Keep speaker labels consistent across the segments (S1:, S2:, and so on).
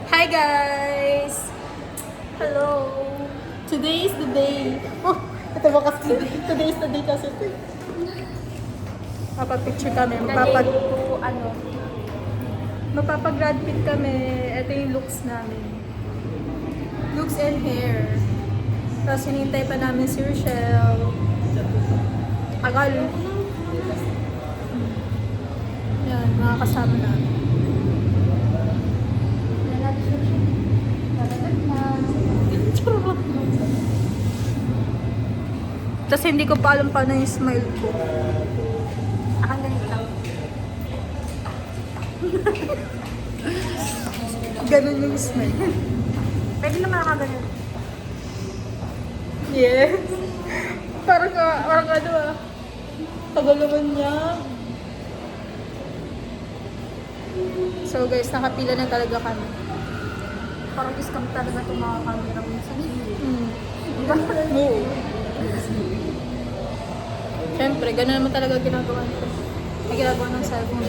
S1: Hi guys! Hello! Today is the day. Oh, ito ba kasi? Today is the day kasi ito. Papapicture kami. Mapapag-grad fit kami. Ito yung looks namin. Looks and hair. Tapos hinihintay pa namin si Rochelle. Tagal. Yan, mga kasama namin. Tapos hindi ko pa alam paano yung smile ko.
S2: Akan ganito lang.
S1: Ganun yung smile.
S2: Pwede naman nakaganon.
S1: Yes. Parang ano ah. Tagal naman niya. So guys, nakapila na talaga kami.
S2: Parang scam talaga itong mga camera minsan.
S1: Diba? Oo. Siyempre, gano'n naman talaga ginagawa nito. May ginagawa ng cellphone.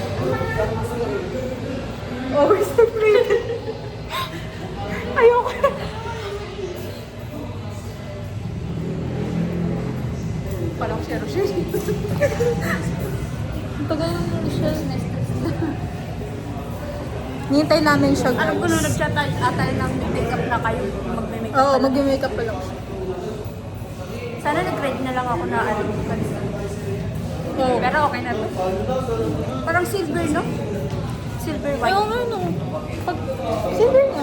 S1: Overstimulated. Ayoko na. Parang siya. Ang tagal na siya. Nihintay namin siya, guys.
S2: Alam ko nung nag-chat tayo ng makeup na kayo. Magme-makeup
S1: Oo,
S2: pala.
S1: mag-makeup pa lang siya.
S2: Sana nag-ready na lang ako na ano kanina.
S1: Oo.
S2: Pero okay na to. Parang silver, no? Silver white.
S1: Ayaw nga, no. Silver na.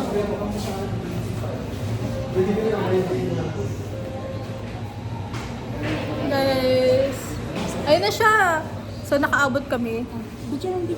S1: Guys. Ayun na siya. So, nakaabot kami.
S2: Bidyan mo.